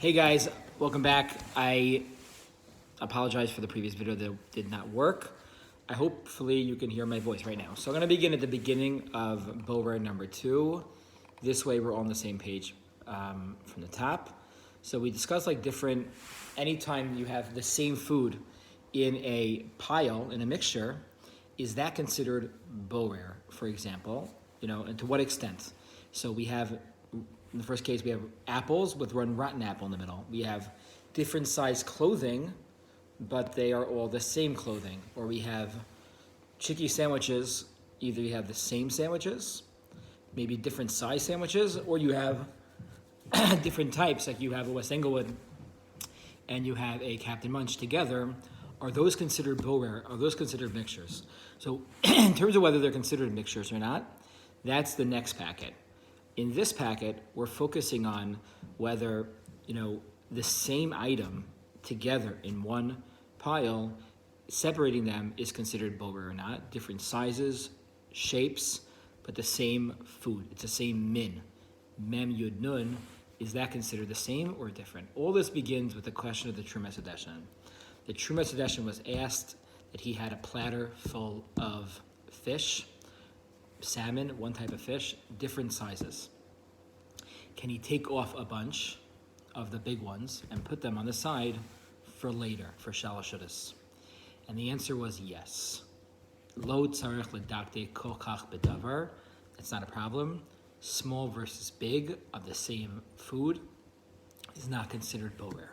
Hey guys, welcome back. I apologize for the previous video that did not work. Hopefully you can hear my voice right now. So I'm going to begin at the beginning of Borer number 2. This way we're all on the same page from the top. So we discussed anytime you have the same food in a pile, in a mixture, is that considered Borer, for example? And to what extent? So we have, in the first case, we have apples with one rotten apple in the middle. We have different size clothing, but they are all the same clothing. Or we have chicky sandwiches, either you have the same sandwiches, maybe different size sandwiches, or you have different types, like you have a West Englewood and you have a Captain Munch together. Are those considered Borer? Are those considered mixtures? So in terms of whether they're considered mixtures or not, that's the next packet. In this packet, we're focusing on whether, the same item together in one pile, separating them is considered Borer or not. Different sizes, shapes, but the same food. It's the same min. Mem Yud Nun. Is that considered the same or different? All this begins with the question of the Trumas Hadeshen. The Trumas Hadeshen was asked that he had a platter full of fish, salmon, one type of fish, different sizes. Can he take off a bunch of the big ones and put them on the side for later, for Shalashudas? And the answer was yes. Lo tzarech ledakte kokach bedavar. It's not a problem. Small versus big of the same food is not considered borer.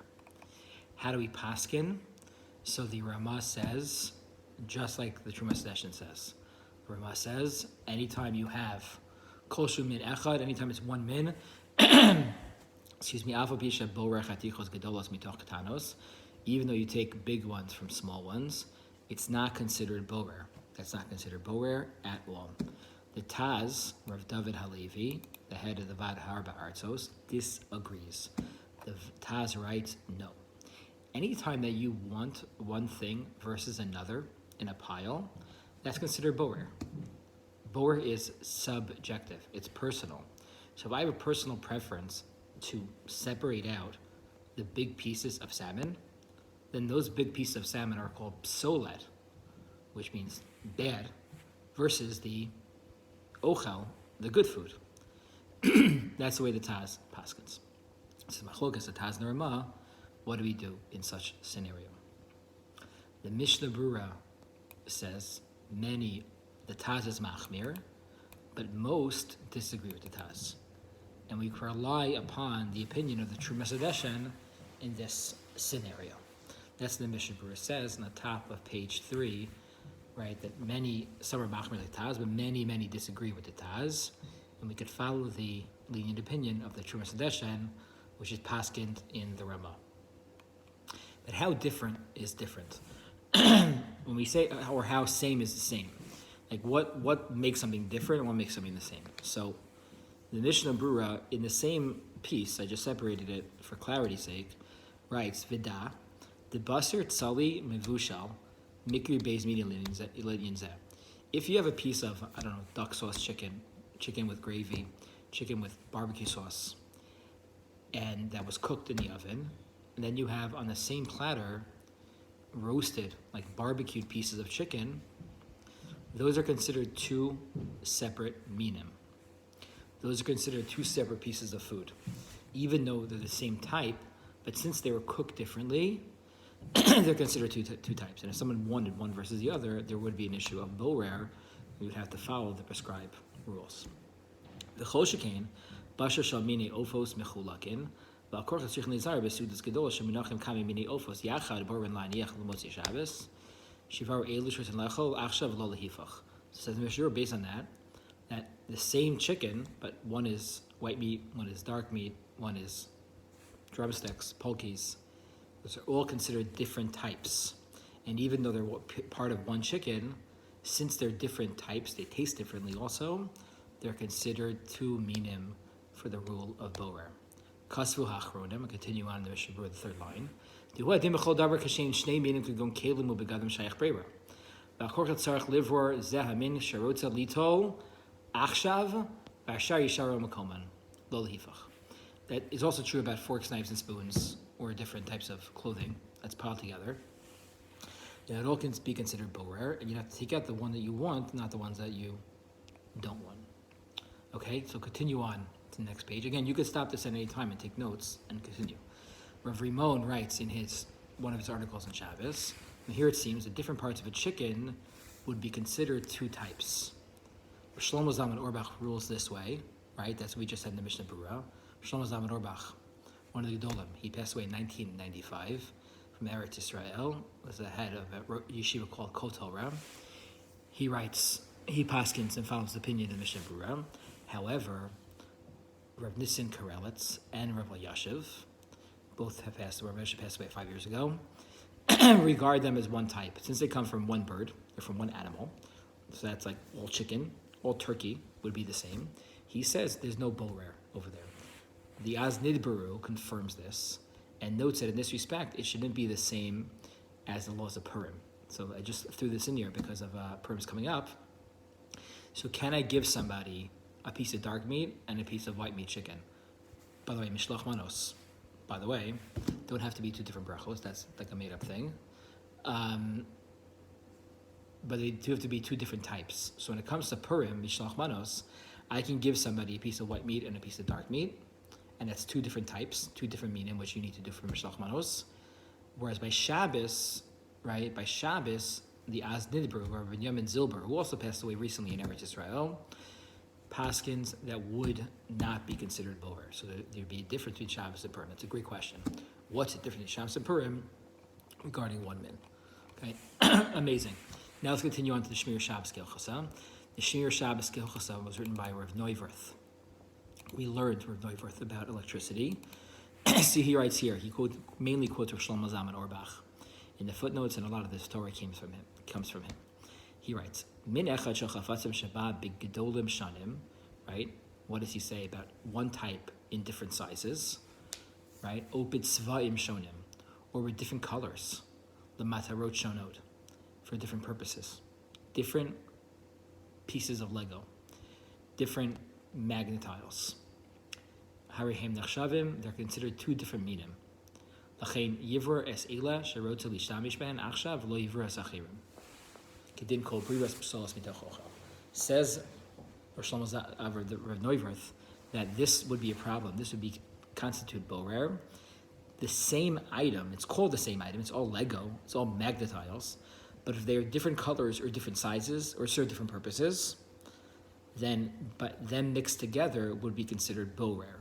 How do we paskin? So the Rama says, just like the Trumas Hadeshen says, the Rama says, anytime you have kol shu min echad, anytime it's one min, alpha pisha borer chatichos gedolos mitoch katanos, even though you take big ones from small ones, it's not considered borer. That's not considered borer at all. The Taz, Rav David Halevi, the head of the Vad Harba Artzos, disagrees. The Taz writes, no. Anytime that you want one thing versus another in a pile, that's considered borer. Borer is subjective. It's personal. So if I have a personal preference to separate out the big pieces of salmon, then those big pieces of salmon are called psolet, which means bad, versus the ochel, the good food. That's the way the Taz paskins. So machlokas, the Taz Narama, what do we do in such scenario? The Mishnah Brura says the Taz is machmir, but most disagree with the Taz. And we rely upon the opinion of the Trumas Hadeshen in this scenario. That's what the Mishnah Brura says on the top of page 3, right? That some are machmir like Taz, but many disagree with the Taz. And we could follow the lenient opinion of the Trumas Hadeshen, which is paskind in the Rama. But how different is different? When we say, or how same is the same. Like what makes something different and what makes something the same? So the Mishnah Brura, in the same piece, I just separated it for clarity's sake, writes, Vida, the basar tzali mevushal, mikri beis midin. If you have a piece of, duck sauce chicken with gravy, chicken with barbecue sauce, and that was cooked in the oven, and then you have on the same platter roasted, like barbecued pieces of chicken, those are considered two separate minim. Those are considered two separate pieces of food, even though they're the same type, but since they were cooked differently, they're considered two types. And if someone wanted one versus the other, there would be an issue of borer. We would have to follow the prescribed rules. The chol shekain, basher shal mini ofos mechulakin, v'akor chatzrich nizar besudas gedol sheminachim kami mini ofos yachad boren la'aniach l'motzi Shabbos shivaru elu shritin lachol achshav lo lehifach. So says the Mishnah, based on that the same chicken, but one is white meat, one is dark meat, one is drumsticks, polkies. Those are all considered different types. And even though they're part of one chicken, since they're different types, they taste differently also, they're considered two minim for the rule of borer. Kasvu hachronim, I continue on in the Mishnah Brura, the third line. That is also true about forks, knives, and spoons, or different types of clothing that's piled together. It all can be considered borer, and you have to take out the one that you want, not the ones that you don't want. Okay, so continue on to the next page. Again, you could stop this at any time and take notes and continue. Rav Rimon writes in one of his articles on Shabbos, and here it seems that different parts of a chicken would be considered two types. Shlomo Zalman Auerbach rules this way, right? That's what we just said in the Mishnah Berurah. Shlomo Zalman Auerbach, one of the Gedolim, he passed away in 1995 from Eretz Israel, was the head of a yeshiva called Kol Torah. He writes, he paskins and follows the opinion of the Mishnah Berurah. However, Rav Nissim Karelitz and Rav Elyashiv, both have passed away. Rav Elyashiv passed away 5 years ago. Regard them as one type, since they come from one bird, they're from one animal. So that's like all chicken, all turkey would be the same. He says there's no borer over there. The Aznid Baru confirms this and notes that in this respect, it shouldn't be the same as the laws of Purim. So I just threw this in here because of Purim's coming up. So can I give somebody a piece of dark meat and a piece of white meat chicken? By the way, mishloach manos, by the way, don't have to be two different brachos. That's like a made-up thing. But they do have to be two different types. So when it comes to Purim, mishloach manos, I can give somebody a piece of white meat and a piece of dark meat, and that's two different types, two different meaning, which you need to do for mishloach manos. Whereas by Shabbos, right, by Shabbos, the Az Nidbru, or Binyamin Zilber, who also passed away recently in Eretz Israel, paskins that would not be considered borer. So there'd be a difference between Shabbos and Purim. That's a great question. What's the difference between Shabbos and Purim regarding one min? Okay, amazing. Now let's continue on to the Shmir Shabbos Gilchasa. The Shmir Shabbos Gilchasa was written by Rav Neuwirth. We learned Rav Neuwirth about electricity. See, he writes here, he mainly quotes Rav Shlomo Zalman Auerbach. In the footnotes, and a lot of this Torah comes from him. He writes, Min echad shel chafatzim shaba b'gedolim shanim, right? What does he say about one type in different sizes, right? Opid tzva'im shonim, or with different colors, l'matarot shonot, for different purposes, different pieces of Lego, different magnetiles. Harihem nechshavim, they're considered two different minim. Lachein yivur es ela sherotza lishtamish ben achshav lo yivur es achirim. Kedin kol briras psolas mitachocha. Says Rav Neuwirth that this would be a problem. This would constitute borer. The same item, it's called the same item. It's all Lego. It's all magnetiles. But if they're different colors or different sizes or serve different purposes, then them mixed together would be considered borer,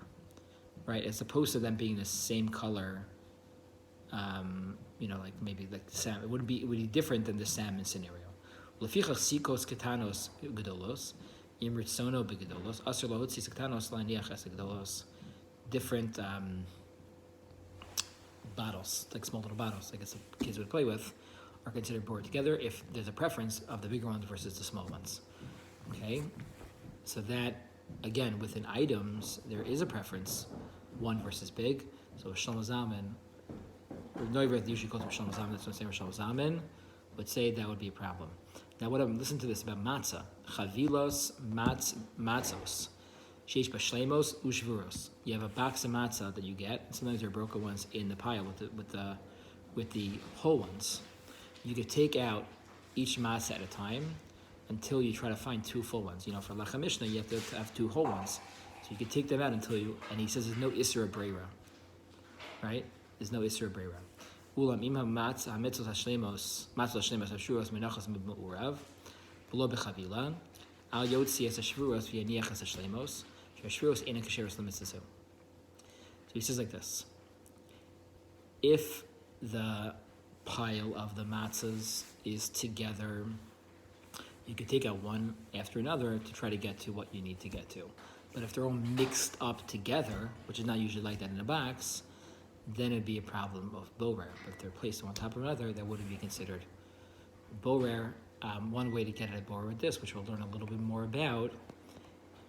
right? As opposed to them being the same color. Like maybe like the salmon. It would be different than the salmon scenario. Lefichach sikos ketanos gedolos, imritzono begedolos, aser lahotzi ketanos laniach es gedolos. Different bottles, like small little bottles, I guess the kids would play with, are considered bored together if there's a preference of the bigger ones versus the small ones. Okay, so that again within items there is a preference, one versus big. So Shlomo Zalman, Neuwirth usually calls him Shlomo Zalman. That's what I'm saying. Shlomo Zalman would say that would be a problem. Now, listen to this about matzah. Chavilos matzos. Sheish b'shleimos ushvuros. You have a box of matzah that you get. Sometimes there are broken ones in the pile with the whole ones. You could take out each matzah at a time until you try to find two full ones. For Lechem Mishnah, you have to have two whole ones. So you could take them out until and he says there's no Isra Breira. Right? There's no Isra Breira. Ulam imam matzah hamitzos hashlemos hashuros menachos meburav below bechavila al yotzi es hashvuros v'yaniach es hashlemos shashvuros ena kasheros lemitzasu. So he says like this: if the pile of the matzahs is together, you can take out one after another to try to get to what you need to get to. But if they're all mixed up together, which is not usually like that in a box, then it'd be a problem of borer. But if they're placed on top of another, that wouldn't be considered borer. One way to get at borer with this, which we'll learn a little bit more about,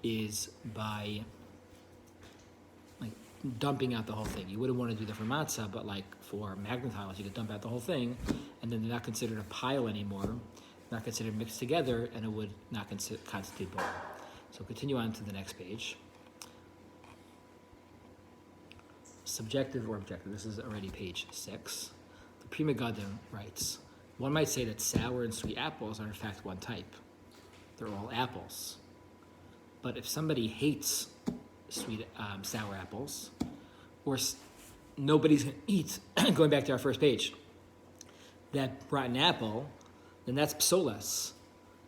is by dumping out the whole thing. You wouldn't want to do that for matzah, but for magnetiles, you could dump out the whole thing, and then they're not considered a pile anymore, not considered mixed together, and it would not constitute borer. So continue on to the next page. subjective or objective. This is already page 6. The Pri Megadim writes, one might say that sour and sweet apples are in fact one type. They're all apples. But if somebody hates sour apples, or nobody's going to eat, going back to our first page, that rotten apple, then that's psolas.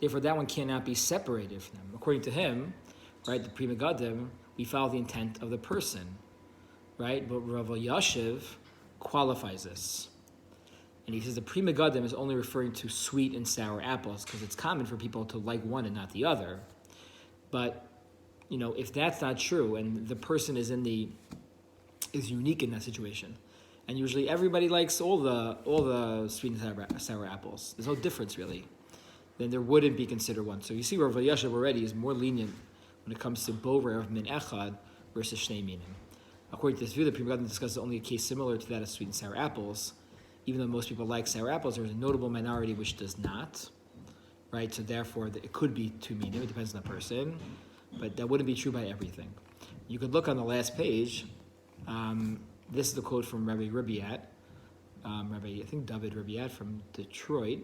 Therefore, that one cannot be separated from them. According to him, right, the Pri Megadim, we follow the intent of the person, right? But Rav Yashiv qualifies this. And he says the Pri Megadim is only referring to sweet and sour apples because it's common for people to like one and not the other. But, if that's not true and the person is unique in that situation, and usually everybody likes all the sweet and sour apples, there's no difference really, then there wouldn't be considered one. So you see Rav Yashiv already is more lenient when it comes to bover of min echad versus shnei minim. According to this view, the Pri Megadim discusses only a case similar to that of sweet and sour apples. Even though most people like sour apples, there's a notable minority which does not, right? So therefore, it could be two minim. It depends on the person, but that wouldn't be true by everything. You could look on the last page. This is the quote from Rabbi Ribiat. I think David Ribiat from Detroit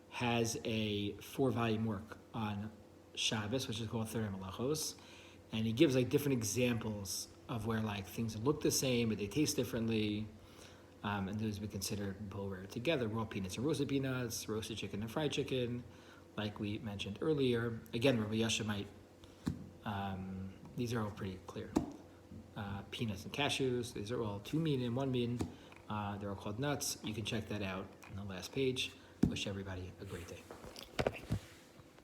has a 4-volume work on Shabbos, which is called Third Malachos, and he gives different examples of where things look the same but they taste differently. And those would be considered borer together: raw peanuts and roasted peanuts, roasted chicken and fried chicken, like we mentioned earlier. Again, Rabbi Yasha might, these are all pretty clear. Peanuts and cashews, these are all 2 min and 1 min. They're all called nuts. You can check that out on the last page. Wish everybody a great day.